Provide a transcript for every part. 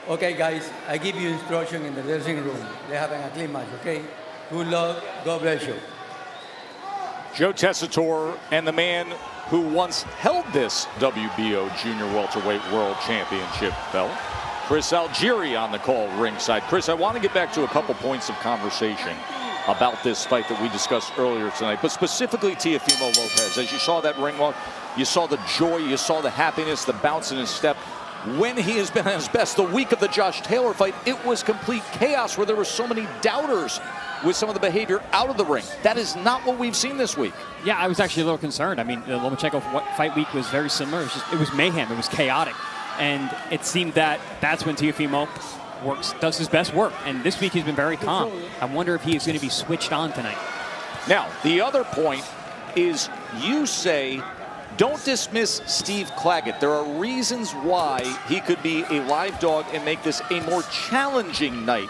Okay, guys, I give you instruction in the dressing room. They're having a clean match, okay? Good luck. God bless you. Joe Tessitore and the man who once held this WBO Junior Welterweight World Championship belt, Chris Algieri, on the call ringside. Chris, I want to get back to a couple points of conversation about this fight that we discussed earlier tonight, but specifically Teofimo Lopez. As you saw that ring walk, you saw the joy, you saw the happiness, the bounce in his step. When he has been at his best, the week of the Josh Taylor fight, it was complete chaos where there were so many doubters with some of the behavior out of the ring. That is not what we've seen this week. Yeah, I was actually a little concerned. I mean, the Lomachenko fight week was very similar. It was mayhem. It was chaotic. And it seemed that that's when Teofimo does his best work. And this week he's been very calm. I wonder if he is going to be switched on tonight. Now, the other point is you say, don't dismiss Steve Claggett. There are reasons why he could be a live dog and make this a more challenging night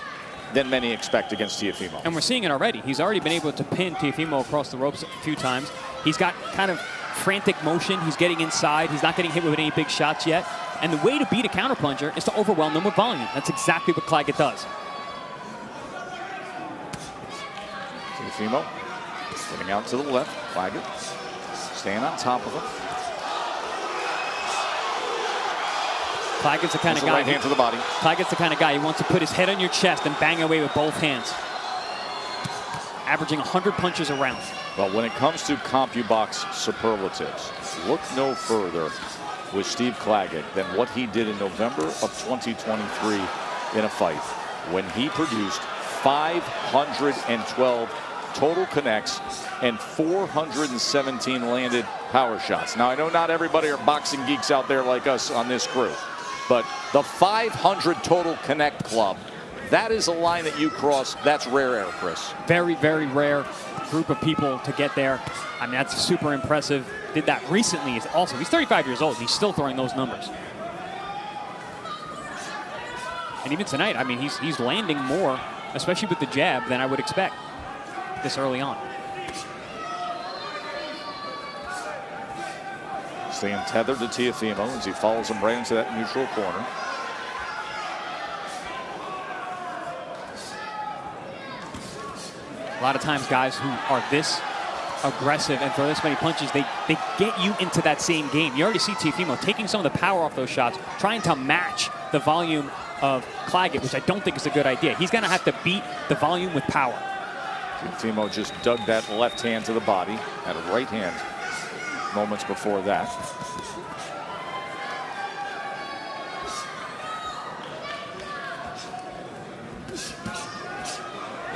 than many expect against Teofimo. And we're seeing it already. He's already been able to pin Teofimo across the ropes a few times. He's got kind of frantic motion. He's getting inside. He's not getting hit with any big shots yet. And the way to beat a counterpuncher is to overwhelm them with volume. That's exactly what Claggett does. Teofimo getting out to the left. Claggett staying on top of him. Claggett's the kind of guy. Right hand to the body. Claggett's the kind of guy who wants to put his head on your chest and bang away with both hands. Averaging 100 punches a round. Well, when it comes to CompuBox superlatives, look no further with Steve Claggett than what he did in November of 2023 in a fight when he produced 512 total connects and 417 landed power shots. Now, I know not everybody are boxing geeks out there like us on this crew, but the 500 total connect club, that is a line that you cross. That's rare air, Chris. Very, very rare group of people to get there. I mean, that's super impressive. Did that recently. Also, he's 35 years old. He's still throwing those numbers. And even tonight, I mean, he's landing more, especially with the jab, than I would expect this early on. Staying tethered to Teofimo as he follows him right into that neutral corner. A lot of times guys who are this aggressive and throw this many punches, they get you into that same game. You already see Teofimo taking some of the power off those shots, trying to match the volume of Claggett, which I don't think is a good idea. He's going to have to beat the volume with power. Teofimo just dug that left hand to the body, had a right hand moments before that.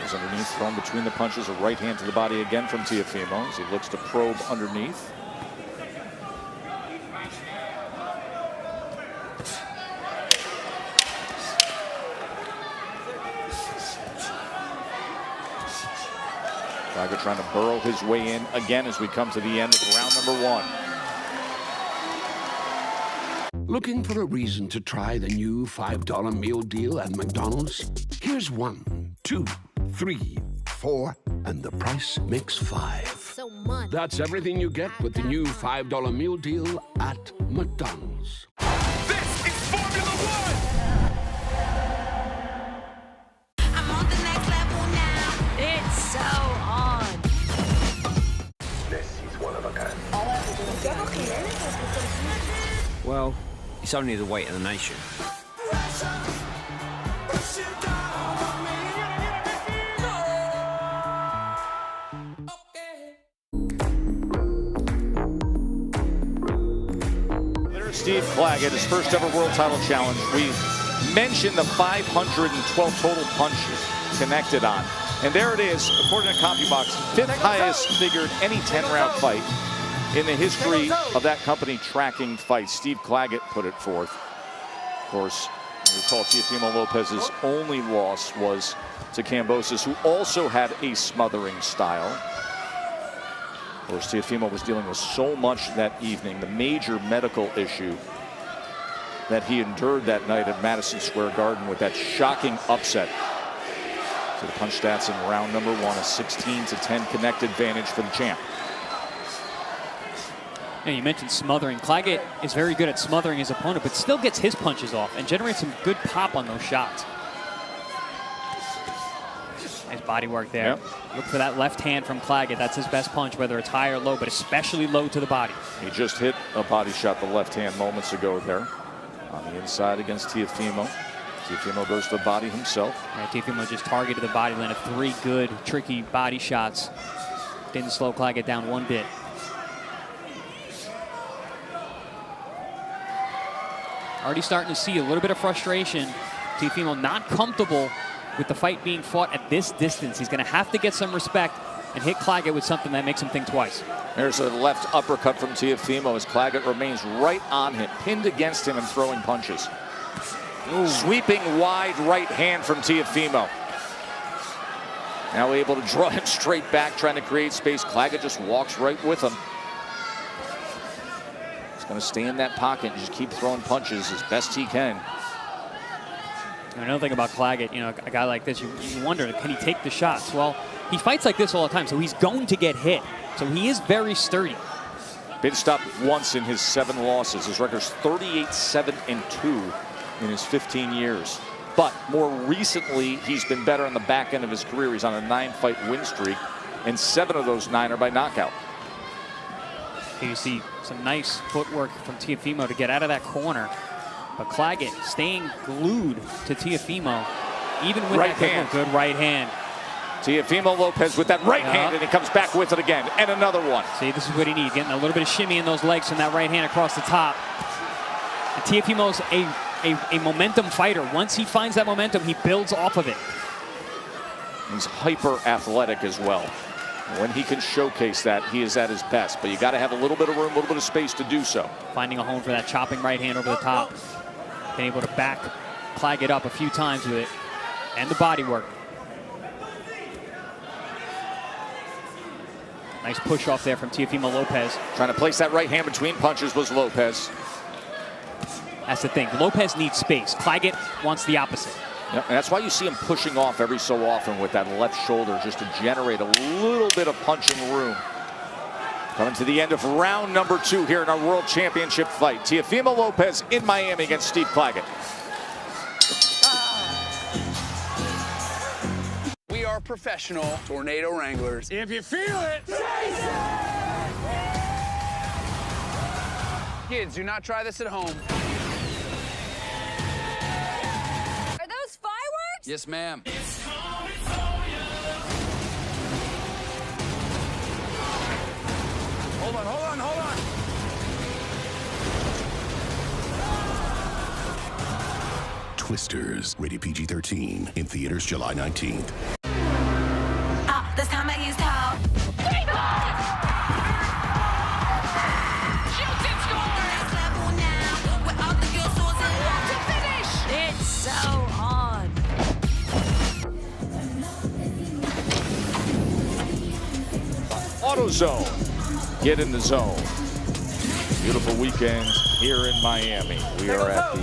Goes underneath, thrown between the punches, a right hand to the body again from Teofimo as he looks to probe underneath. Claggett trying to burrow his way in again as we come to the end of round number 1. Looking for a reason to try the new $5 meal deal at McDonald's? Here's 1, 2, 3, 4, and the price makes 5. So much. That's everything you get with the new $5 meal deal at McDonald's. This is Formula One! I'm on the next level now. It's so on. This is one of a kind. Well, it's only the weight of the nation. There's Steve Claggett, his first ever world title challenge. We mentioned the 512 total punches connected on. And there it is, according to CompuBox, 5th highest figured any 10-round fight in the history of that company tracking fights. Steve Claggett put it forth. Of course, you recall Teofimo Lopez's only loss was to Kambosos, who also had a smothering style. Of course, Teofimo was dealing with so much that evening, the major medical issue that he endured that night at Madison Square Garden with that shocking upset. So the punch stats in round number 1, a 16-10 connect advantage for the champ. Yeah, you mentioned smothering. Claggett is very good at smothering his opponent, but still gets his punches off and generates some good pop on those shots. Nice body work there. Yep. Look for that left hand from Claggett. That's his best punch, whether it's high or low, but especially low to the body. He just hit a body shot, the left hand, moments ago there on the inside against Teofimo. Teofimo goes to the body himself. Yeah, Teofimo just targeted the body, landed 3 good, tricky body shots. Didn't slow Claggett down one bit. Already starting to see a little bit of frustration. Teofimo not comfortable with the fight being fought at this distance. He's going to have to get some respect and hit Claggett with something that makes him think twice. There's a left uppercut from Teofimo as Claggett remains right on him, pinned against him and throwing punches. Ooh. Sweeping wide right hand from Teofimo. Now able to draw him straight back, trying to create space. Claggett just walks right with him. He's going to stay in that pocket and just keep throwing punches as best he can. Another thing about Claggett, you know, a guy like this, you wonder, can he take the shots? Well, he fights like this all the time, so he's going to get hit. So he is very sturdy. Been stopped once in his 7 losses. His record's 38-7-2 in his 15 years. But more recently, he's been better on the back end of his career. He's on a 9-fight win streak, and 7 of those 9 are by knockout. Here you see some nice footwork from Teofimo to get out of that corner. But Claggett staying glued to Teofimo, even with right that hand. Good right hand. Teofimo Lopez with that right hand, and he comes back with it again, and another one. See, this is what he needs, getting a little bit of shimmy in those legs from that right hand across the top. And Teofimo's a momentum fighter. Once he finds that momentum, he builds off of it. He's hyper athletic as well. When he can showcase that, he is at his best. But you got to have a little bit of room, a little bit of space to do so. Finding a home for that chopping right hand over the top. Been able to back Claggett up a few times with it. And the body work. Nice push off there from Teofimo Lopez. Trying to place that right hand between punches was Lopez. That's the thing. Lopez needs space. Claggett wants the opposite. Yep, and that's why you see him pushing off every so often with that left shoulder, just to generate a little bit of punching room. Coming to the end of round number 2 here in our World Championship fight. Teofimo Lopez in Miami against Steve Claggett. We are professional tornado wranglers. If you feel it, kids, do not try this at home. Are those fireworks? Yes, ma'am. Hold on, hold on, hold on. Twisters, rated PG-13, in theaters July 19th. This time I used help. 3 balls! Shoots and scores! Next level now, with all the good souls and love to finish. It's so on. AutoZone. Get in the zone. Beautiful weekend here in Miami. We are at the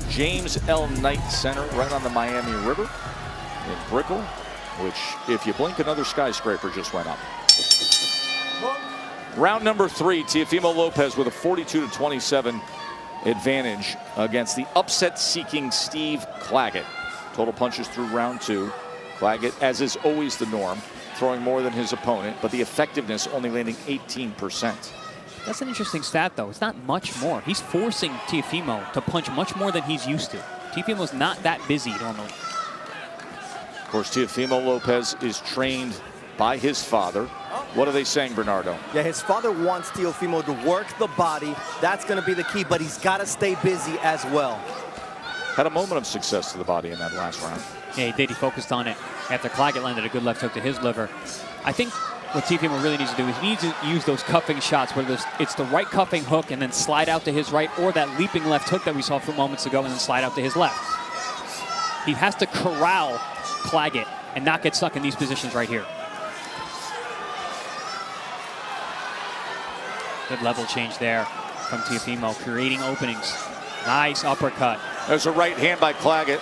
James L. Knight Center right on the Miami River in Brickell, which, if you blink, another skyscraper just went up. Round number 3, Teofimo Lopez with a 42-27 advantage against the upset-seeking Steve Claggett. Total punches through round 2. Claggett, as is always the norm, throwing more than his opponent, but the effectiveness only landing 18%. That's an interesting stat, though. It's not much more. He's forcing Teofimo to punch much more than he's used to. Teofimo's not that busy normally. Of course, Teofimo Lopez is trained by his father. What are they saying, Bernardo? Yeah, his father wants Teofimo to work the body. That's going to be the key, but he's got to stay busy as well. Had a moment of success to the body in that last round. Yeah, he did. He focused on it after Claggett landed a good left hook to his liver. I think what Teofimo really needs to do is he needs to use those cuffing shots, whether it's the right cuffing hook and then slide out to his right, or that leaping left hook that we saw a few moments ago and then slide out to his left. He has to corral Claggett and not get stuck in these positions right here. Good level change there from Teofimo, creating openings. Nice uppercut. There's a right hand by Claggett.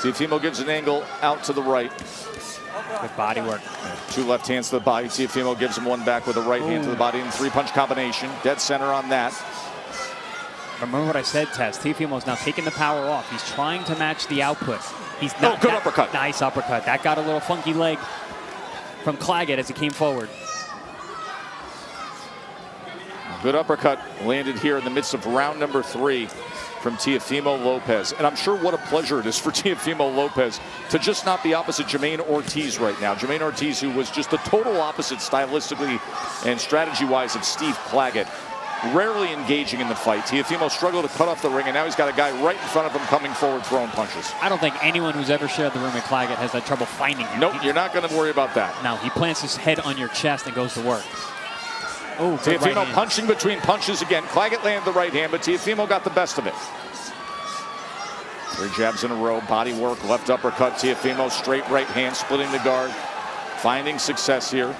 Teofimo gives an angle out to the right. Good body work. Two left hands to the body. Teofimo gives him one back with a right hand to the body in three-punch combination. Dead center on that. Remember what I said, Tess. Teofimo's now taking the power off. He's trying to match the output. He's not. Good uppercut. Nice uppercut. That got a little funky leg from Claggett as he came forward. Good uppercut landed here in the midst of round number 3 from Teofimo Lopez. And I'm sure what a pleasure it is for Teofimo Lopez to just not be opposite Jermaine Ortiz right now. Jermaine Ortiz, who was just the total opposite stylistically and strategy-wise of Steve Claggett. Rarely engaging in the fight. Teofimo struggled to cut off the ring, and now he's got a guy right in front of him coming forward throwing punches. I don't think anyone who's ever shared the room with Claggett has had trouble finding him. Nope, you're not going to worry about that. No, he plants his head on your chest and goes to work. Oh, Teofimo right punching between punches again. Claggett landed the right hand, but Teofimo got the best of it. 3 jabs in a row, body work, left uppercut. Teofimo straight right hand, splitting the guard, finding success here.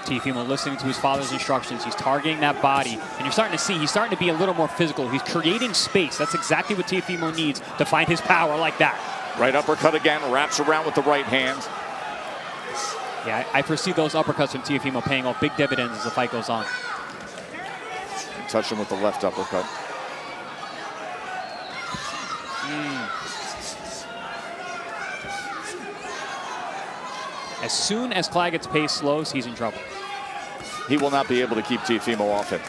Teofimo listening to his father's instructions. He's targeting that body, and you're starting to see he's starting to be a little more physical. He's creating space. That's exactly what Teofimo needs to find his power like that. Right uppercut again, wraps around with the right hand. Yeah, I foresee those uppercuts from Teofimo paying off big dividends as the fight goes on. Touch him with the left uppercut. As soon as Claggett's pace slows, he's in trouble. He will not be able to keep Teofimo off him.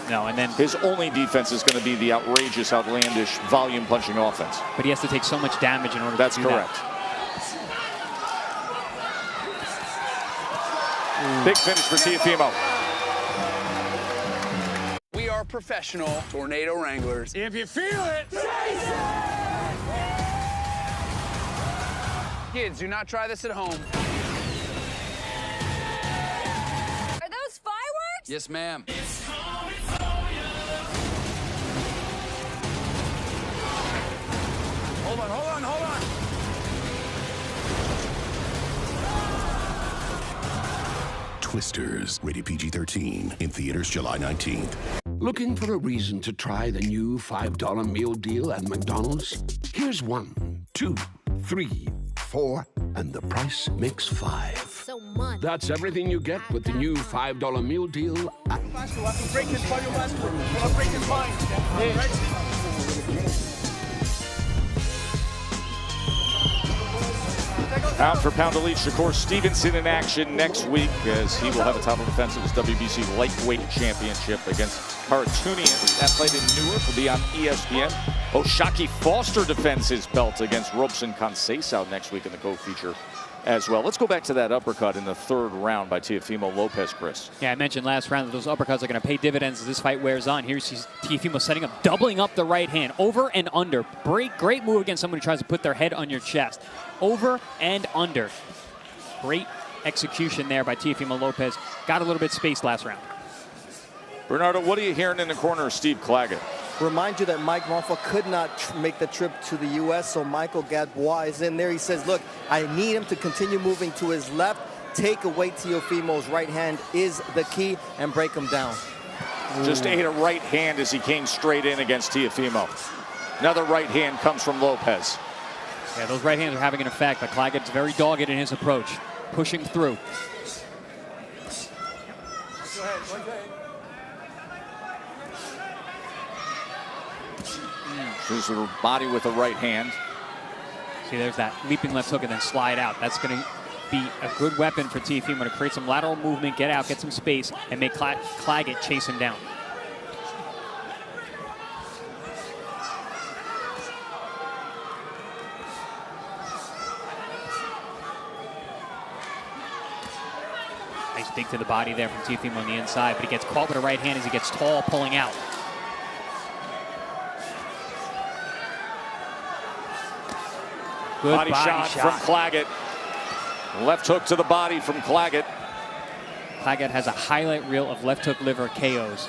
No, and then his only defense is going to be the outrageous, outlandish, volume punching offense. But he has to take so much damage in order to do that. That's correct. Big finish for Teofimo. We are professional tornado wranglers. If you feel it, say so! Kids, do not try this at home. Are those fireworks? Yes, ma'am. Hold on. Twisters, rated PG-13, in theaters July 19th. Looking for a reason to try the new $5 meal deal at McDonald's? Here's 1, 2, 3, 4, and the price makes 5. So much. That's everything you get with the new $5 meal deal at Pound for pound elite Shakur Stevenson in action next week as he will have a title defense of his WBC lightweight championship against Haratunian. That fight in Newark will be on ESPN. Oshaki Foster defends his belt against Robson Conceição next week in the co-feature as well. Let's go back to that uppercut in the 3rd round by Teofimo Lopez, Chris. Yeah, I mentioned last round that those uppercuts are going to pay dividends as this fight wears on. Here's Teofimo setting up, doubling up the right hand, over and under. Great move against someone who tries to put their head on your chest. Over and under. Great execution there by Teofimo Lopez. Got a little bit of space last round. Bernardo, what are you hearing in the corner of Steve Claggett? Remind you that Mike Monfort could not make the trip to the U.S., so Michael Gadbois is in there. He says, look, I need him to continue moving to his left. Take away Teofimo's right hand is the key and break him down. Just ate a right hand as he came straight in against Teofimo. Another right hand comes from Lopez. Yeah, those right hands are having an effect, but Claggett's very dogged in his approach, pushing through. There's the body with the right hand. See, there's that leaping left hook and then slide out. That's going to be a good weapon for Teofimo to create some lateral movement, get out, get some space, and make Claggett chase him down. Nice dig to the body there from Teofimo on the inside, but he gets caught with a right hand as he gets tall, pulling out. Good body shot from Claggett. Left hook to the body from Claggett. Claggett has a highlight reel of left hook liver KOs.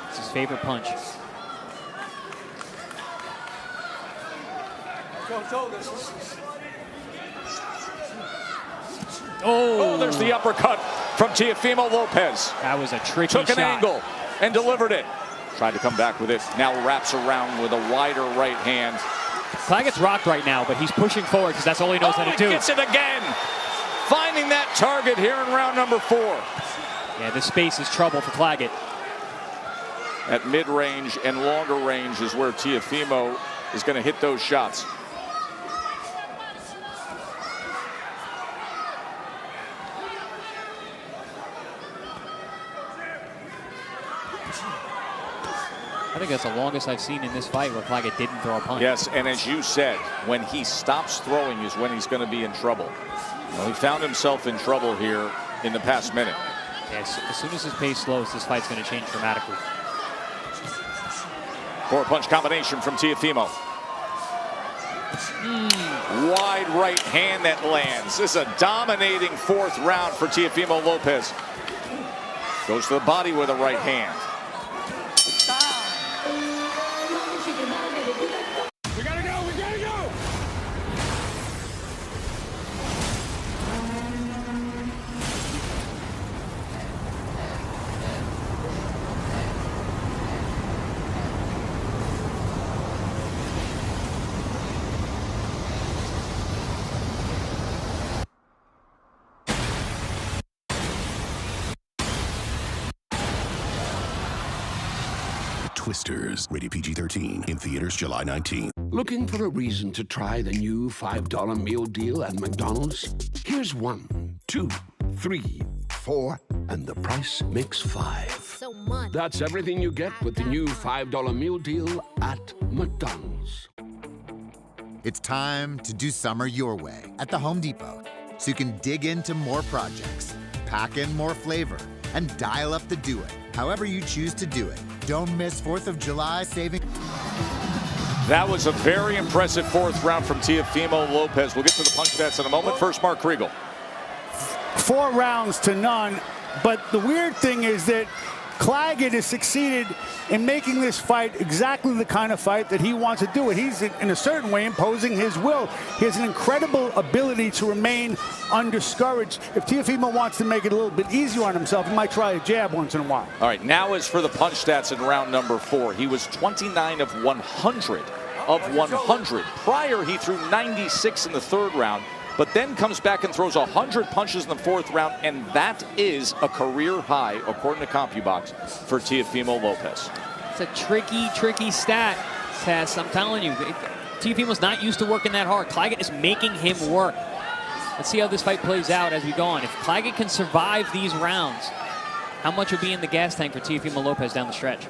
It's his favorite punch. Oh, there's the uppercut from Teofimo Lopez. That was a tricky shot. Took an angle and delivered it. Tried to come back with it. Now wraps around with a wider right hand. Claggett's rocked right now, but he's pushing forward because that's all he knows how to do. He gets it again. Finding that target here in round number 4. Yeah, this space is trouble for Claggett. At mid-range and longer range is where Teofimo is going to hit those shots. I think that's the longest I've seen in this fight where Claggett didn't throw a punch. Yes, and as you said, when he stops throwing is when he's going to be in trouble. Well, he found himself in trouble here in the past minute. Yes, as soon as his pace slows, this fight's going to change dramatically. 4-punch combination from Teofimo. Wide right hand that lands. This is a dominating 4th round for Teofimo Lopez. Goes to the body with a right hand. We gotta go, we gotta go! Twisters, rated PG-13, in theaters July 19. Looking for a reason to try the new $5 meal deal at McDonald's? Here's 1, 2, 3, 4, and the price makes 5. So much. That's everything you get with the new $5 meal deal at McDonald's. It's time to do summer your way at the Home Depot, so you can dig into more projects, pack in more flavor, and dial up the do it, however you choose to do it. Don't miss 4th of July saving. That was a very impressive 4th round from Teofimo Lopez. We'll get to the punch stats in a moment. First, Mark Kriegel. 4 rounds to none, but the weird thing is that Claggett has succeeded in making this fight exactly the kind of fight that he wants to do it. He's, in a certain way, imposing his will. He has an incredible ability to remain undiscouraged. If Teofimo wants to make it a little bit easier on himself, he might try a jab once in a while. All right, now as for the punch stats in round number 4. He was 29 of 100 of 100. Prior, he threw 96 in the 3rd round, but then comes back and throws 100 punches in the 4th round, and that is a career high, according to CompuBox, for Teofimo Lopez. It's a tricky stat, Tess. I'm telling you, Teofimo's not used to working that hard. Claggett is making him work. Let's see how this fight plays out as we go on. If Claggett can survive these rounds, how much will be in the gas tank for Teofimo Lopez down the stretch?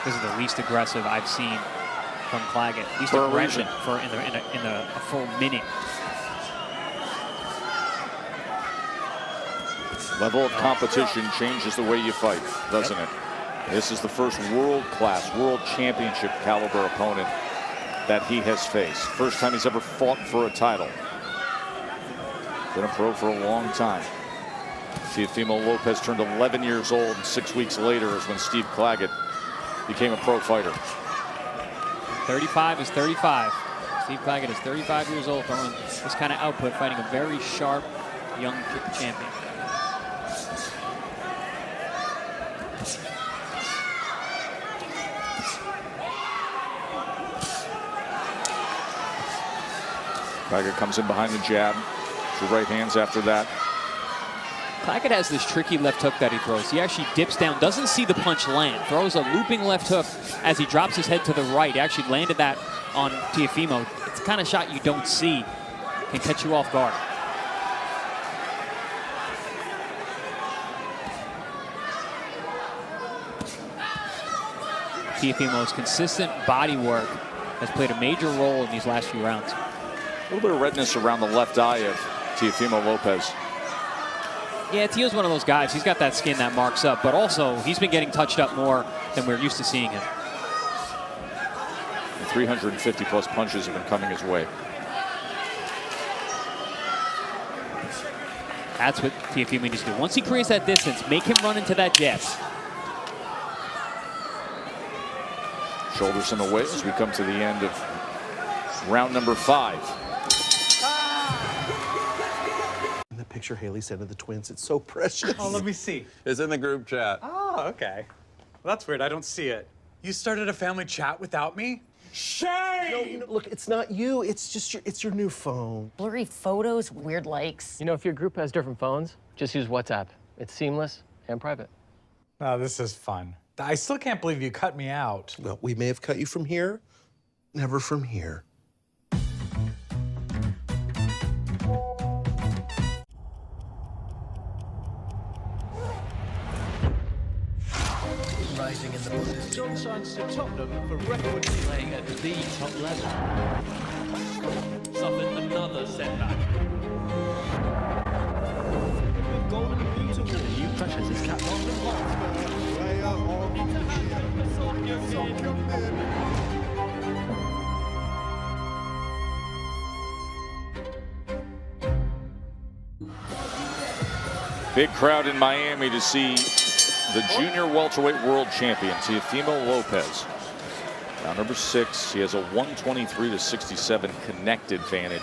This is the least aggressive I've seen from Claggett. Least aggression for in a full minute. Level of competition changes the way you fight, doesn't it? This is the first world-class, world championship caliber opponent that he has faced. First time he's ever fought for a title. Been a pro for a long time. Teofimo Lopez turned 11 years old, and 6 weeks later is when Steve Claggett became a pro fighter. 35 is 35. Steve Claggett is 35 years old, throwing this kind of output, fighting a very sharp young champion. Claggett comes in behind the jab. 2 right hands after that. Claggett has this tricky left hook that he throws. He actually dips down, doesn't see the punch land, throws a looping left hook as he drops his head to the right. He actually landed that on Teofimo. It's the kind of shot you don't see, can catch you off guard. Teofimo's consistent body work has played a major role in these last few rounds. A little bit of redness around the left eye of Teofimo Lopez. Yeah, Teo's one of those guys. He's got that skin that marks up, but also he's been getting touched up more than we're used to seeing him. 350-plus punches have been coming his way. That's what Teofimo needs to do. Once he creates that distance, make him run into that jab. Shoulders in the way as we come to the end of round number 5. The picture Haley sent of the twins, it's so precious. Oh, let me see. It's in the group chat. Oh, okay. Well, that's weird. I don't see it. You started a family chat without me? Shame! No, look, it's not you. It's just it's your new phone. Blurry photos, weird likes. You know, if your group has different phones, just use WhatsApp. It's seamless and private. Oh, this is fun. I still can't believe you cut me out. Well, we may have cut you from here, never from here. Rising in the Bundesliga. John signs to Tottenham for record playing at the top level. Suffered another setback. With golden boot award. New pressures his cap on the player of Big crowd in Miami to see the junior welterweight world champion, Teofimo Lopez. Round number 6, he has a 123-67 connect advantage,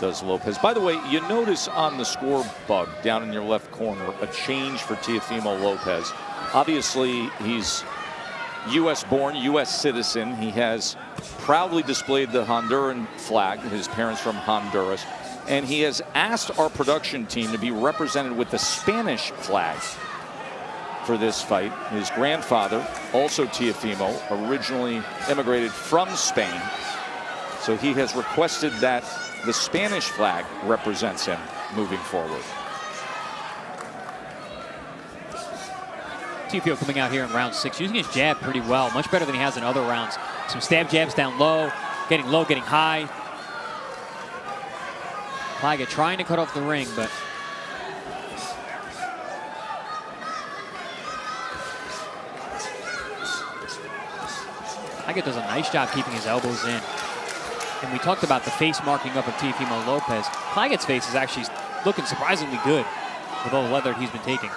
does Lopez. By the way, you notice on the score bug down in your left corner, a change for Teofimo Lopez. Obviously, he's U.S. born, U.S. citizen. He has proudly displayed the Honduran flag, his parents from Honduras. And he has asked our production team to be represented with the Spanish flag for this fight. His grandfather, also Teofimo, originally immigrated from Spain. So he has requested that the Spanish flag represents him moving forward. Teofimo coming out here in round 6, using his jab pretty well, much better than he has in other rounds. Some stab jabs down low, getting high. Claggett trying to cut off the ring, but Claggett does a nice job keeping his elbows in. And we talked about the face marking up of Teofimo Lopez. Claggett's face is actually looking surprisingly good with all the leather he's been taking.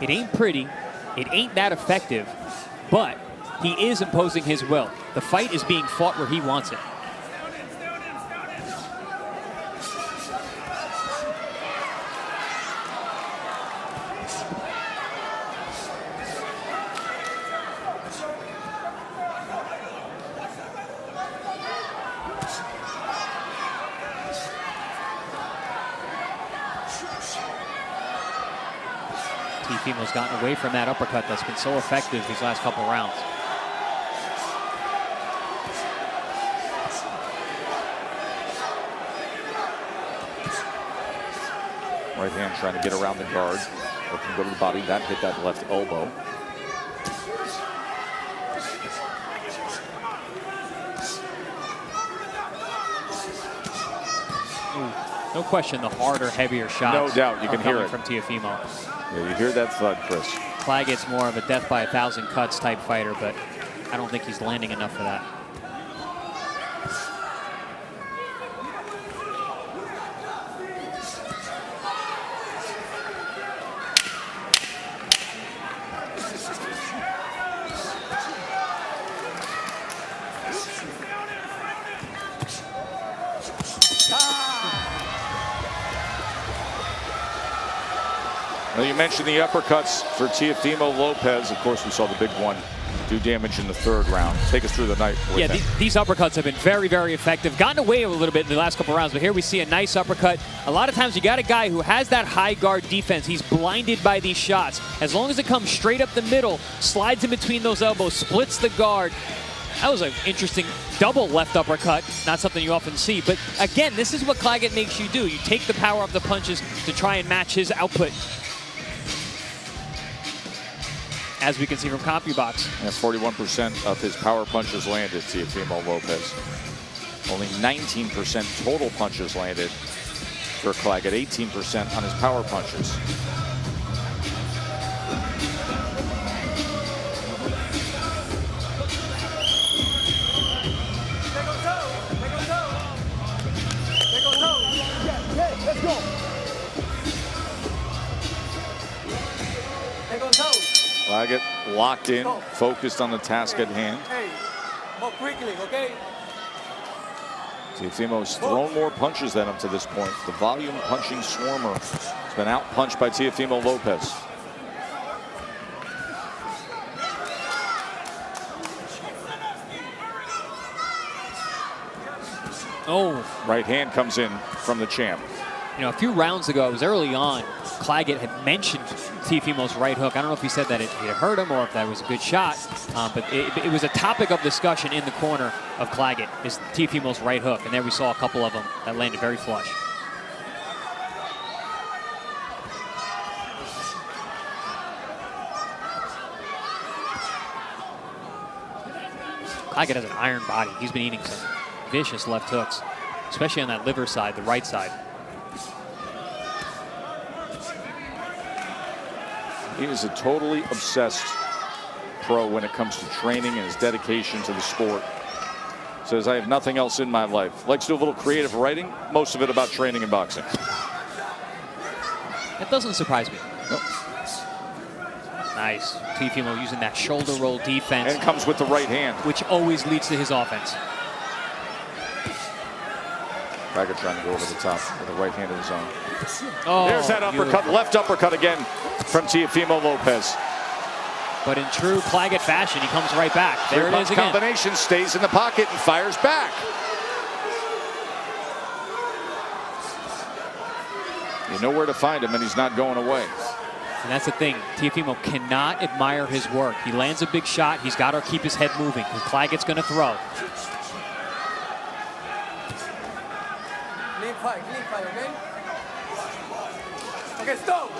It ain't pretty, it ain't that effective, but he is imposing his will. The fight is being fought where he wants it. Teofimo's gotten away from that uppercut that's been so effective these last couple rounds. Right hand trying to get around the guard. Looking to go to the body. That hit that left elbow. No question, the harder, heavier shots. No doubt, you can hear it from Teofimo. Yeah, you hear that thud, Chris. Claggett's more of a death by 1,000 cuts type fighter, but I don't think he's landing enough for that. Well, you mentioned the uppercuts for Teofimo Lopez. Of course, we saw the big one do damage in the 3rd round. Take us through the night. Yeah, these uppercuts have been very, very effective. Gotten away a little bit in the last couple rounds, but here we see a nice uppercut. A lot of times you got a guy who has that high guard defense. He's blinded by these shots. As long as it comes straight up the middle, slides in between those elbows, splits the guard. That was an interesting double left uppercut. Not something you often see. But again, this is what Claggett makes you do. You take the power of the punches to try and match his output. As we can see from CompuBox. And 41% of his power punches landed, Teofimo Lopez. Only 19% total punches landed for Claggett, 18% on his power punches. Claggett locked in, focused on the task at hand. Hey, more quickly, okay? Teofimo's thrown more punches than him to this point. The volume punching swarmer has been out-punched by Teofimo Lopez. Oh. Right hand comes in from the champ. You know, a few rounds ago, it was early on, Claggett had mentioned Teofimo's right hook. I don't know if he said that it hurt him or if that was a good shot, but it was a topic of discussion in the corner of Claggett, is Teofimo's right hook. And there we saw a couple of them that landed very flush. Claggett has an iron body. He's been eating some vicious left hooks, especially on that liver side, the right side. He is a totally obsessed pro when it comes to training and his dedication to the sport. Says, I have nothing else in my life. Likes to do a little creative writing, most of it about training and boxing. That doesn't surprise me. Nope. Nice. Teofimo using that shoulder roll defense. And comes with the right hand, which always leads to his offense. Claggett trying to go over the top with a right hand of his own. Oh, there's that uppercut, left uppercut again from Teofimo Lopez. But in true Claggett fashion, he comes right back. There it is again. Combination, stays in the pocket and fires back. You know where to find him, and he's not going away. And that's the thing. Teofimo cannot admire his work. He lands a big shot. He's got to keep his head moving because Claggett's going to throw. Clean fight, okay? Okay, stop.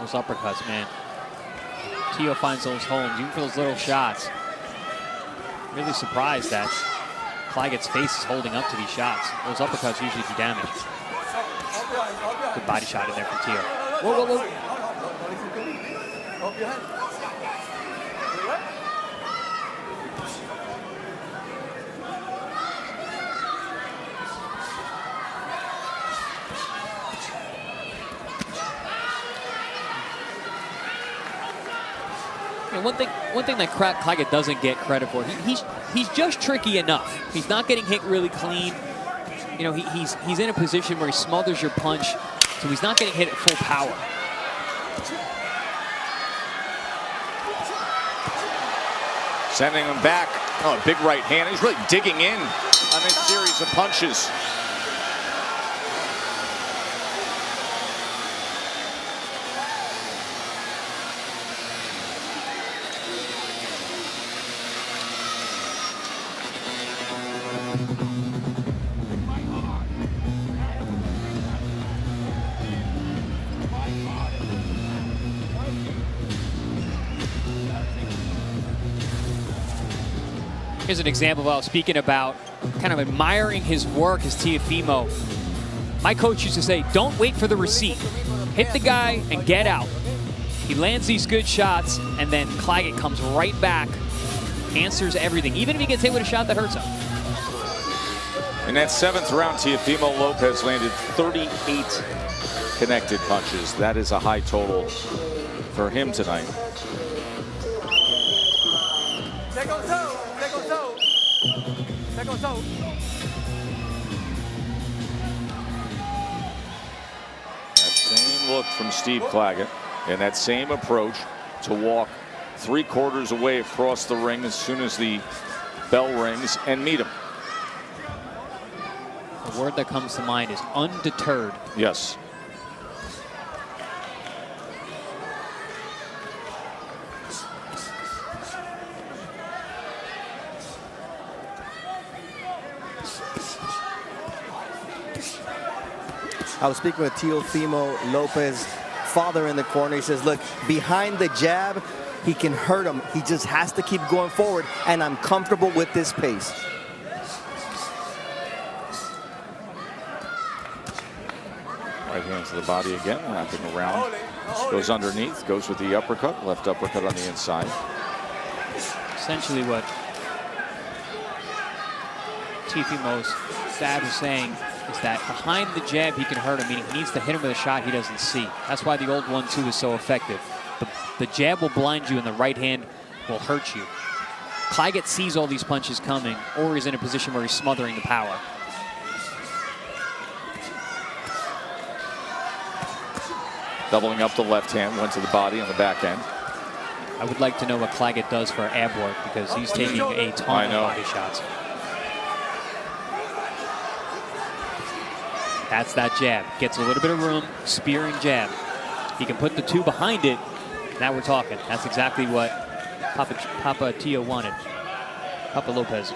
Those uppercuts, man. Teo finds those homes, even for those little shots. Really surprised that Claggett's face is holding up to these shots. Those uppercuts usually do damage. Good body shot in there from Teo. Whoa, whoa, whoa. One thing that Claggett doesn't get credit for, he's just tricky enough. He's not getting hit really clean. You know, he's in a position where he smothers your punch, so he's not getting hit at full power. Sending him back. Oh, big right hand. He's really digging in on this series of punches. Here's an example of what I was speaking about, kind of admiring his work as Teofimo. My coach used to say, don't wait for the receipt. Hit the guy and get out. He lands these good shots, and then Claggett comes right back, answers everything, even if he gets hit with a shot that hurts him. In that 7th round, Teofimo Lopez landed 38 connected punches. That is a high total for him tonight. That same look from Steve Claggett and that same approach to walk 3/4 away across the ring as soon as the bell rings and meet him. The word that comes to mind is undeterred. Yes. I was speaking with Teofimo Lopez, father in the corner. He says, look, behind the jab, he can hurt him. He just has to keep going forward, and I'm comfortable with this pace. Right hand to the body again, wrapping around. Goes underneath, goes with the uppercut, left uppercut on the inside. Essentially what Teofimo's dad was saying is that behind the jab he can hurt him, meaning he needs to hit him with a shot he doesn't see. That's why the old 1-2 is so effective. The jab will blind you and the right hand will hurt you. Claggett sees all these punches coming, or he's in a position where he's smothering the power. Doubling up the left hand, went to the body on the back end. I would like to know what Claggett does for ab work, because he's taking a ton of body shots. That's that jab. Gets a little bit of room, spearing jab. He can put the 2 behind it. Now we're talking. That's exactly what Papa Teo wanted. Papa Lopez.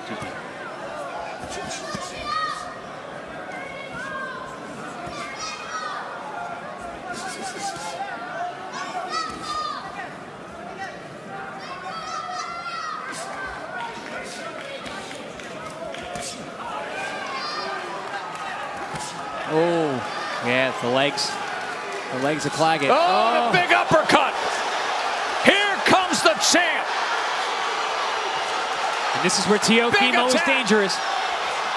Oh, yeah, the legs. The legs of Claggett. Oh, a big uppercut. Here comes the champ. And this is where Teofimo is dangerous.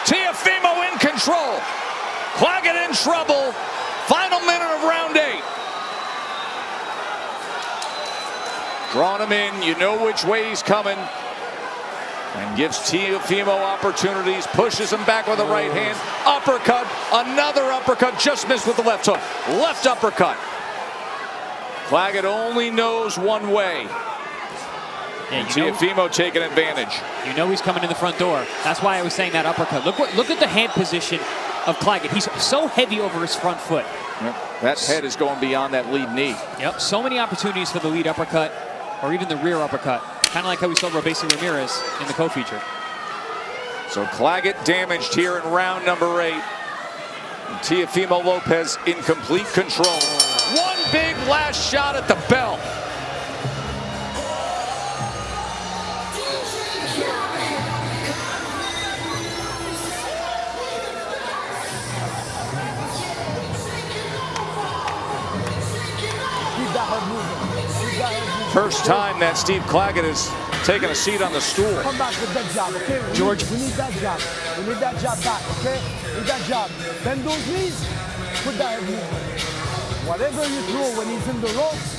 Teofimo in control. Claggett in trouble. Final minute of round 8. Drawing him in, you know which way he's coming. And gives Teofimo opportunities, pushes him back with the right hand. Uppercut, another uppercut, just missed with the left hook. Left uppercut. Claggett only knows one way. Yeah, Teofimo taking advantage. You know he's coming in the front door. That's why I was saying that uppercut. Look at the hand position of Claggett. He's so heavy over his front foot. Yep. That head is going beyond that lead knee. Yep, so many opportunities for the lead uppercut or even the rear uppercut. Kind of like how we saw Robesi Ramirez in the co-feature. So Claggett damaged here in round number 8. And Teofimo Lopez in complete control. One big last shot at the bell. First time that Steve Claggett has taken a seat on the stool. Come back with that jab, okay? George. We need that jab. We need that jab back, okay? Need that jab. Bend those knees. Put that head movement. Whatever you throw when he's in the ropes.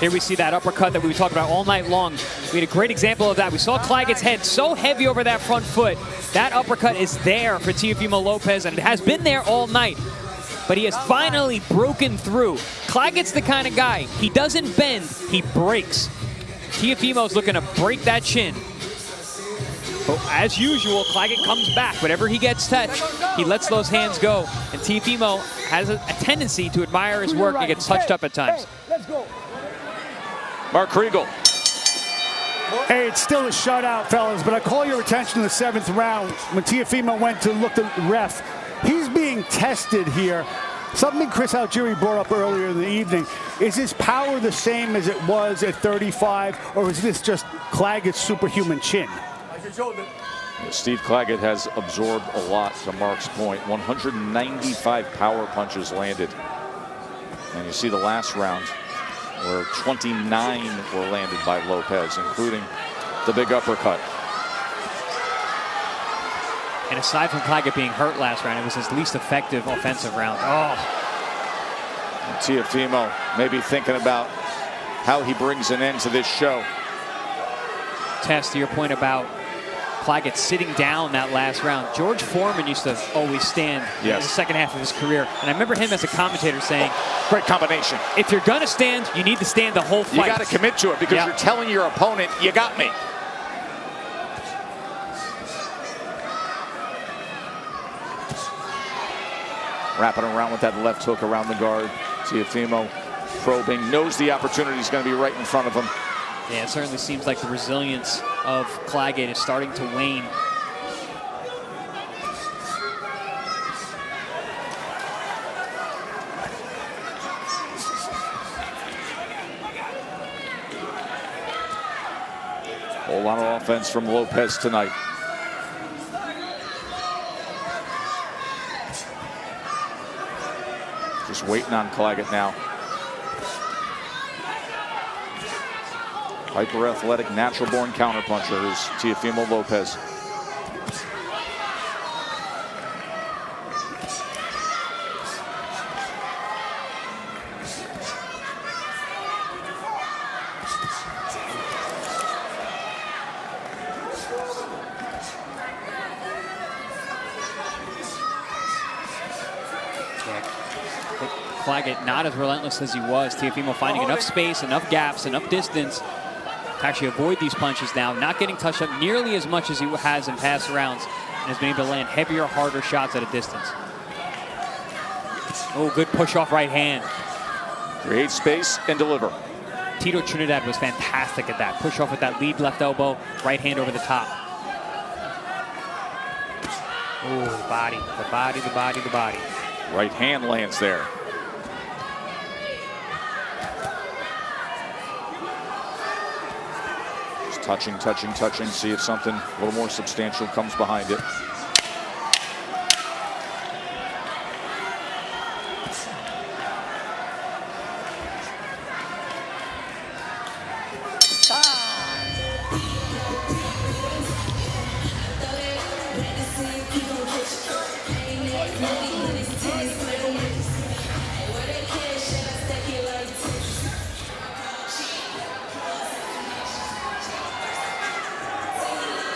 Here we see that uppercut that we talked about all night long. We had a great example of that. We saw Claggett's head so heavy over that front foot. That uppercut is there for Teofimo Lopez, and it has been there all night. But he has finally broken through. Claggett's the kind of guy, he doesn't bend, he breaks. Teofimo's looking to break that chin. But as usual, Claggett comes back. Whenever he gets touched, he lets those hands go. And Teofimo has a tendency to admire his work and gets touched up at times. Let's go. Mark Kriegel. Hey, it's still a shutout, fellas, but I call your attention to the 7th round when Teofimo went to look at the ref. He's being tested here. Something Chris Algieri brought up earlier in the evening. Is his power the same as it was at 35, or is this just Claggett's superhuman chin? Steve Claggett has absorbed a lot, to Mark's point. 195 power punches landed. And you see the last round where 29 were landed by Lopez, including the big uppercut. And aside from Claggett being hurt last round, it was his least effective offensive round. Oh. And Teofimo maybe thinking about how he brings an end to this show. Tess, to your point about Claggett sitting down that last round, George Foreman used to always stand in the second half of his career. And I remember him as a commentator saying, great combination. If you're going to stand, you need to stand the whole fight. You got to commit to it because you're telling your opponent, you got me. Wrapping around with that left hook around the guard. Teofimo probing, knows the opportunity is going to be right in front of him. Yeah, it certainly seems like the resilience of Claggett is starting to wane. Whole lot of offense from Lopez tonight. Just waiting on Claggett now. Hyper-athletic, natural-born counterpuncher is Teofimo Lopez. Claggett not as relentless as he was. Teofimo finding enough space, enough gaps, enough distance to actually avoid these punches now. Not getting touched up nearly as much as he has in past rounds, and has been able to land heavier, harder shots at a distance. Oh, good push-off right hand. Create space and deliver. Tito Trinidad was fantastic at that. Push off with that lead left elbow, right hand over the top. Oh, the body, the body, the body, the body. Right hand lands there. Just touching, touching, touching. See if something a little more substantial comes behind it.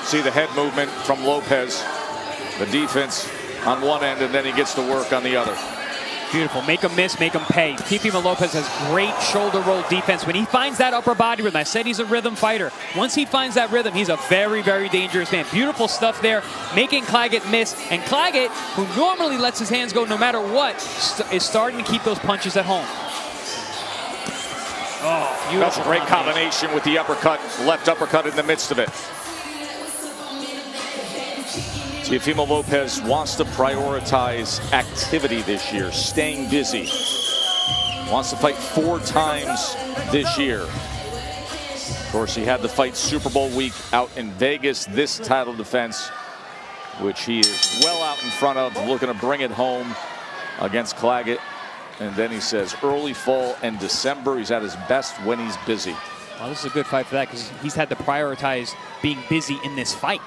See the head movement from Lopez. The defense on one end, and then he gets to work on the other. Beautiful. Make him miss, make him pay. Teofimo Lopez has great shoulder roll defense. When he finds that upper body rhythm, I said he's a rhythm fighter. Once he finds that rhythm, he's a very, very dangerous man. Beautiful stuff there, making Claggett miss. And Claggett, who normally lets his hands go no matter what, is starting to keep those punches at home. Oh, that's a great combination with the uppercut, left uppercut in the midst of it. Teofimo Lopez wants to prioritize activity this year, staying busy. Wants to fight 4 times this year. Of course, he had the fight Super Bowl week out in Vegas, this title defense, which he is well out in front of, looking to bring it home against Claggett. And then he says early fall and December, he's at his best when he's busy. Well, this is a good fight for that because he's had to prioritize being busy in this fight.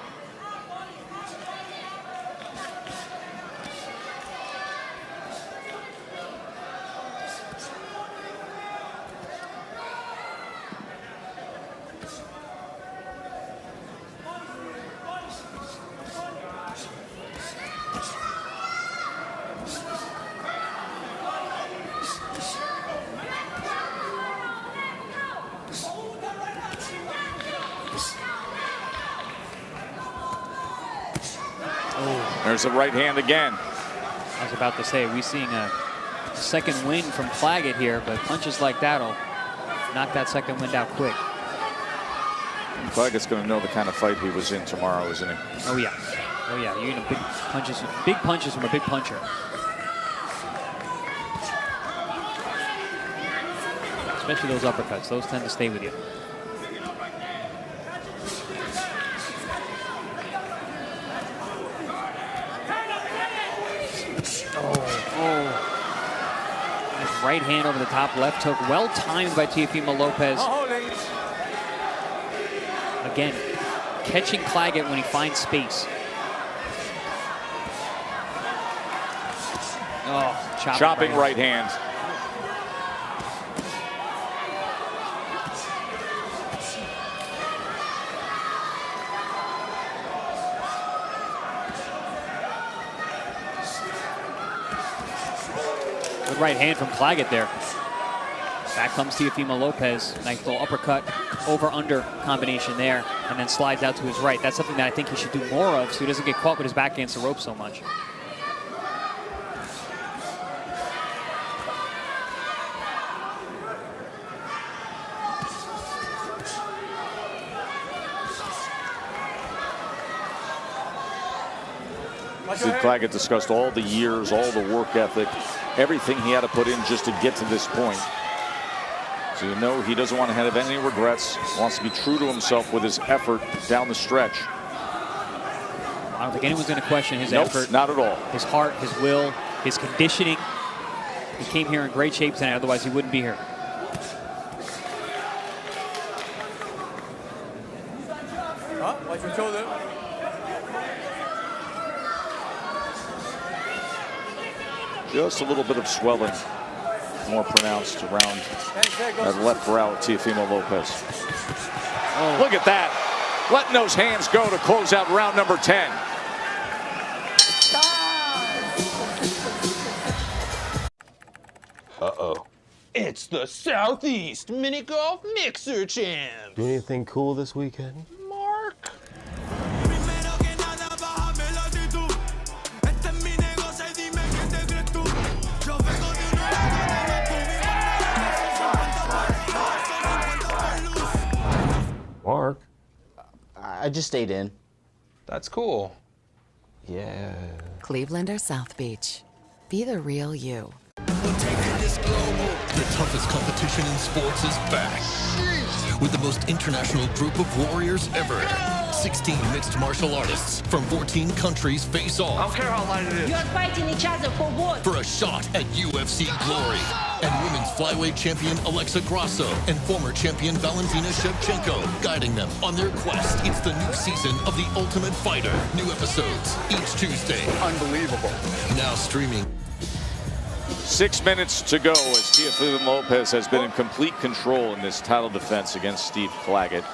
There's a right hand again. I was about to say, we're seeing a second wind from Claggett here, but punches like that'll knock that second wind out quick. And Claggett's going to know the kind of fight he was in tomorrow, isn't he? Oh yeah, oh yeah. You're getting big punches from a big puncher. Especially those uppercuts; those tend to stay with you. Right hand over the top, left hook, well timed by Teofimo Lopez. Again, catching Claggett when he finds space. Oh, chopping right hand. Good right hand from Claggett there. Back comes Teofimo Lopez. Nice little uppercut, over-under combination there, and then slides out to his right. That's something that I think he should do more of so he doesn't get caught with his back against the rope so much. Sid Claggett discussed all the years, all the work ethic, everything he had to put in just to get to this point. So you know he doesn't want to have any regrets, wants to be true to himself with his effort down the stretch. I don't think anyone's going to question his effort. Not at all. His heart, his will, his conditioning. He came here in great shape tonight, otherwise he wouldn't be here. Watch your shoulder. Just a little bit of swelling, more pronounced around that left brow of Teofimo Lopez. Oh. Look at that. Letting those hands go to close out round number 10. Uh-oh. It's the Southeast Mini Golf Mixer Champ. Do anything cool this weekend? Mark. Mark? I just stayed in. That's cool. Yeah. Cleveland or South Beach. Be the real you. The toughest competition in sports is back. With the most international group of warriors ever. 16 mixed martial artists from 14 countries face off. I don't care how light it is. You're fighting each other for what? For a shot at UFC glory. And women's flyweight champion Alexa Grasso and former champion Valentina Shevchenko guiding them on their quest. It's the new season of The Ultimate Fighter. New episodes each Tuesday. Unbelievable. Now streaming. 6 minutes to go as Teofimo Lopez has been in complete control in this title defense against Steve Claggett.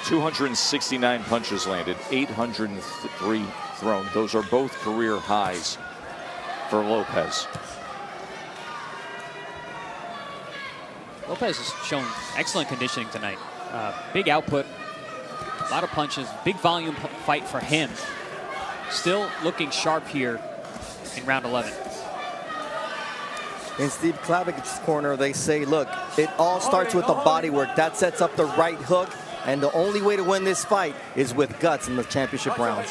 269 punches landed, 803 thrown. Those are both career highs for Lopez. Lopez has shown excellent conditioning tonight. Big output, a lot of punches, big volume fight for him. Still looking sharp here in round 11. In Steve Claggett's corner, they say, look, it all starts with the body work. That sets up the right hook, and the only way to win this fight is with guts in the championship rounds.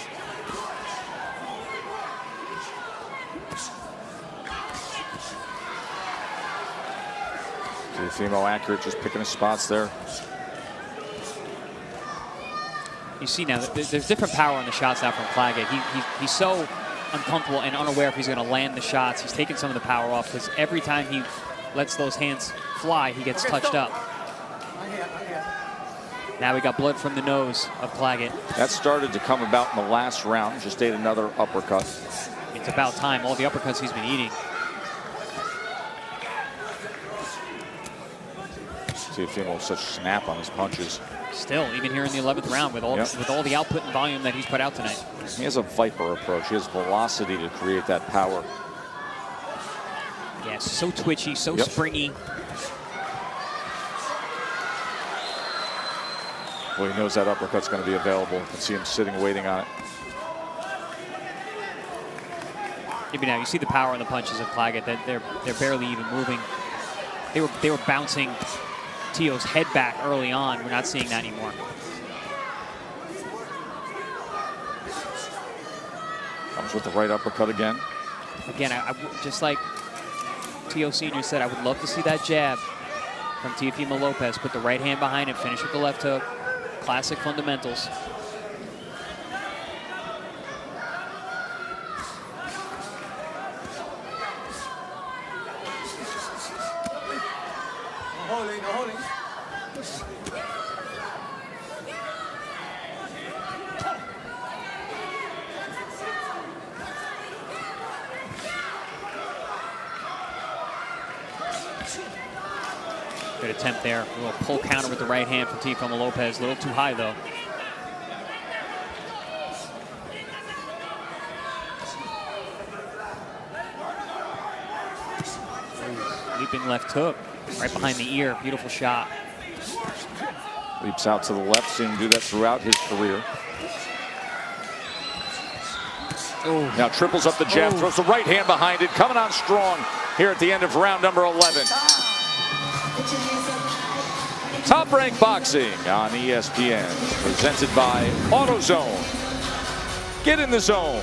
Teofimo accurate, just picking his spots there. You see now, there's different power on the shots now from Claggett. He's so uncomfortable and unaware if he's going to land the shots. He's taking some of the power off because every time he lets those hands fly, he gets touched up. Now we got blood from the nose of Claggett. That started to come about in the last round. Just ate another uppercut. It's about time. All the uppercuts he's been eating. Teofimo such snap on his punches. Still, even here in the 11th round, with all the output and volume that he's put out tonight. He has a viper approach. He has velocity to create that power. Yeah, so twitchy, so springy. Well, he knows that uppercut's going to be available. You can see him sitting, waiting on it. Even now, you see the power in the punches of Claggett. That they're barely even moving. They were bouncing Teo's head back early on. We're not seeing that anymore. Comes with the right uppercut again. Again, just like Teo Sr. said, I would love to see that jab from Teofimo Lopez. Put the right hand behind him, finish with the left hook. Classic fundamentals. Good attempt there. A little pull counter with the right hand from Teofimo Lopez. A little too high, though. Leaping left hook right behind the ear. Beautiful shot. Leaps out to the left. Seen him do that throughout his career. Ooh. Now triples up the jab, throws the right hand behind it. Coming on strong here at the end of round number 11. Top Rank Boxing on ESPN, presented by AutoZone. Get in the zone.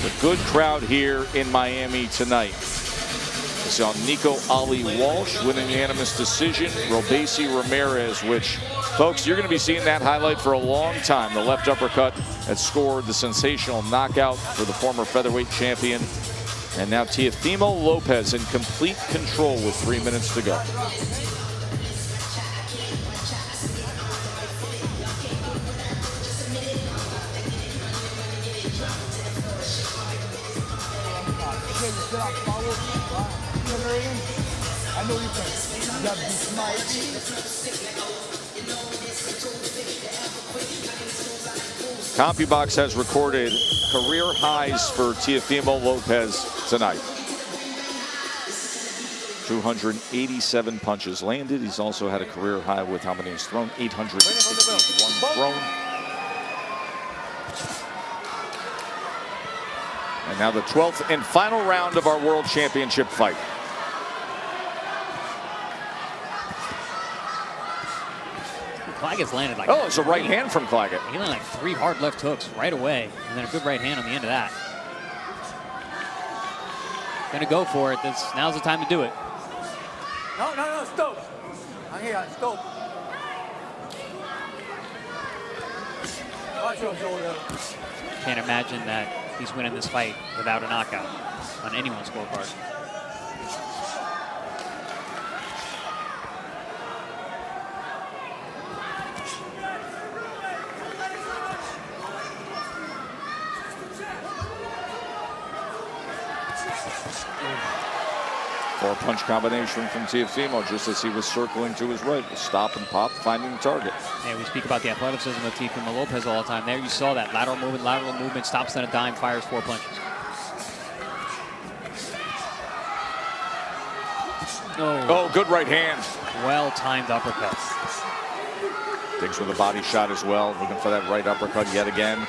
A good crowd here in Miami tonight. We saw Nico Ali Walsh win an unanimous decision. Robesi Ramirez, which, folks, you're going to be seeing that highlight for a long time. The left uppercut that scored the sensational knockout for the former featherweight champion. And now Teofimo Lopez in complete control with 3 minutes to go. I know you can. You have this smile. CompuBox has recorded career highs for Teofimo Lopez tonight. 287 punches landed. He's also had a career high with how many he's thrown? 861 thrown. And now the 12th and final round of our World Championship fight. Claggett's landed like... Oh, it's a right hand from Claggett. He landed like 3 hard left hooks right away, and then a good right hand on the end of that. Gonna go for it. Now's the time to do it. No, stop. I'm here, stop. Watch your shoulder. Can't imagine that he's winning this fight without a knockout on anyone's scorecard. Four-punch combination from Teofimo just as he was circling to his right. Stop and pop, finding the target. Yeah, we speak about the athleticism of Teofimo Lopez all the time. There you saw that lateral movement, stops on a dime, fires 4 punches. Oh, good right hand. Well-timed uppercut. Diggs with a body shot as well, looking for that right uppercut yet again.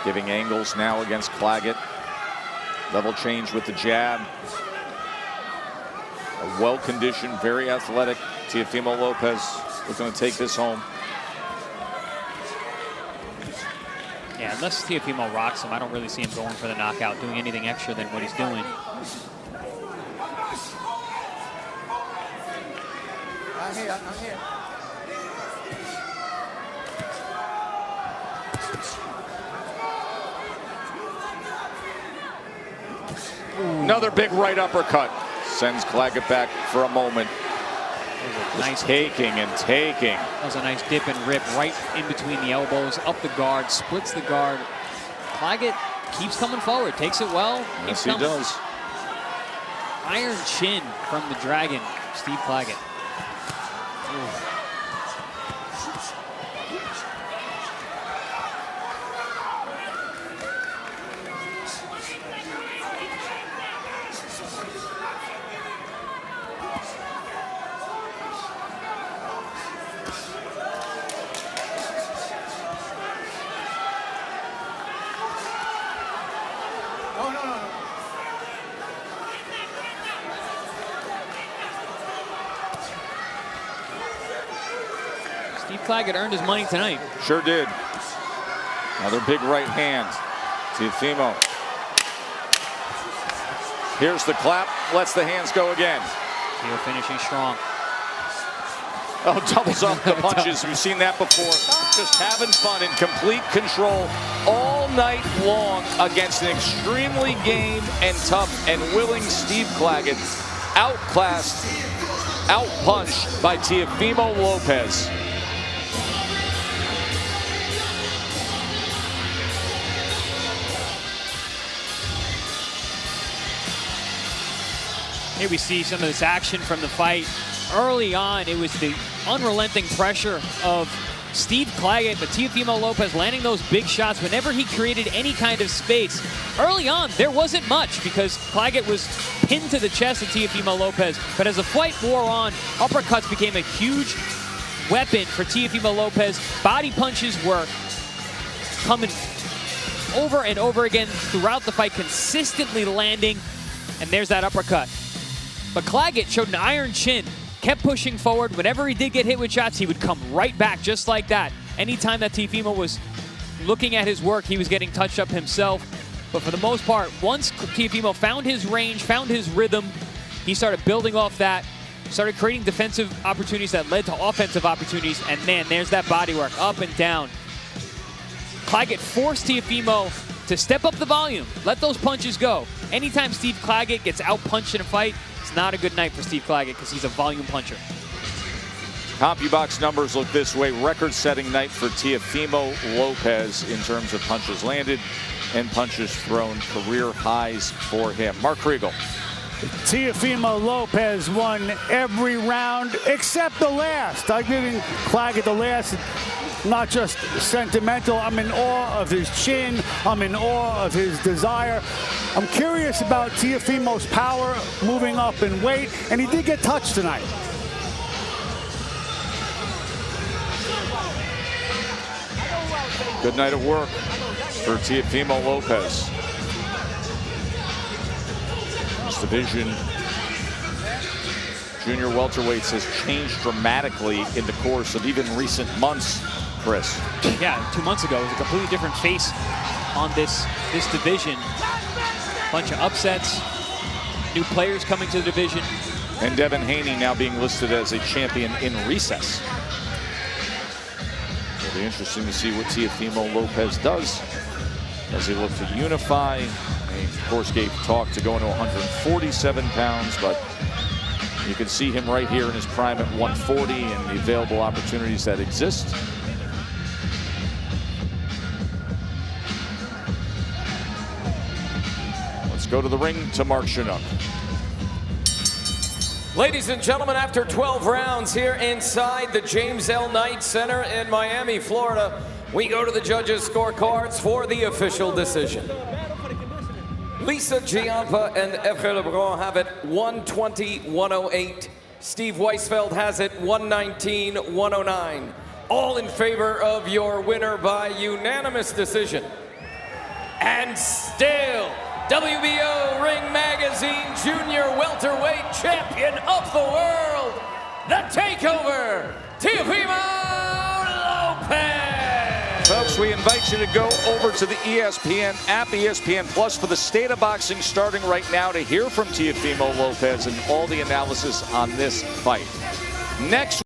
Giving angles now against Claggett. Level change with the jab. A well-conditioned, very athletic Teofimo Lopez looking to take this home. Yeah, unless Teofimo rocks him, I don't really see him going for the knockout, doing anything extra than what he's doing. I'm here. Another big right uppercut. Sends Claggett back for a moment. Nice taking and taking. That was a nice dip and rip right in between the elbows, up the guard, splits the guard. Claggett keeps coming forward, takes it well. Yes, he does. Iron chin from the Dragon, Steve Claggett. Ooh. Claggett earned his money tonight. Sure did. Another big right hand. Teofimo. Here's the clap. Lets the hands go again. Teo finishing strong. Oh, doubles up the punches. We've seen that before. Just having fun in complete control all night long against an extremely game and tough and willing Steve Claggett. Outclassed, outpunched by Teofimo Lopez. Here we see some of this action from the fight. Early on, it was the unrelenting pressure of Steve Claggett, but Teofimo Lopez landing those big shots whenever he created any kind of space. Early on, there wasn't much because Claggett was pinned to the chest of Teofimo Lopez, but as the fight wore on, uppercuts became a huge weapon for Teofimo Lopez. Body punches were coming over and over again throughout the fight, consistently landing, and there's that uppercut. But Claggett showed an iron chin, kept pushing forward. Whenever he did get hit with shots, he would come right back just like that. Anytime that Teofimo was looking at his work, he was getting touched up himself. But for the most part, once Teofimo found his range, found his rhythm, he started building off that, started creating defensive opportunities that led to offensive opportunities. And man, there's that body work up and down. Claggett forced Teofimo to step up the volume, let those punches go. anytime Steve Claggett gets out-punched in a fight, it's not a good night for Steve Claggett because he's a volume puncher. CompuBox numbers look this way. Record-setting night for Teofimo Lopez in terms of punches landed and punches thrown. Career highs for him. Mark Kriegel. Teofimo Lopez won every round except the last. I'm giving Claggett the last. Not just sentimental. I'm in awe of his chin. I'm in awe of his desire. I'm curious about Teofimo's power moving up in weight, and he did get touched tonight. Good night of work for Teofimo Lopez. This division, junior welterweights, has changed dramatically in the course of even recent months, Chris. Yeah, 2 months ago, it was a completely different face on this division. Bunch of upsets, new players coming to the division. And Devin Haney now being listed as a champion in recess. It'll be interesting to see what Teofimo Lopez does as he looks to unify. He, of course, gave talk to going to 147 pounds, but you can see him right here in his prime at 140 and the available opportunities that exist. Let's go to the ring to Mark Chinook. Ladies and gentlemen, after 12 rounds here inside the James L. Knight Center in Miami, Florida, we go to the judges' scorecards for the official decision. Lisa Giampa and Efre Lebrun have it 120-108. Steve Weisfeld has it 119-109. All in favor of your winner by unanimous decision. And still, WBO Ring Magazine Junior Welterweight Champion of the World, The Takeover, Teofimo Lopez! Folks, we invite you to go over to the ESPN app, ESPN Plus, for the State of Boxing starting right now to hear from Teofimo Lopez and all the analysis on this fight. Next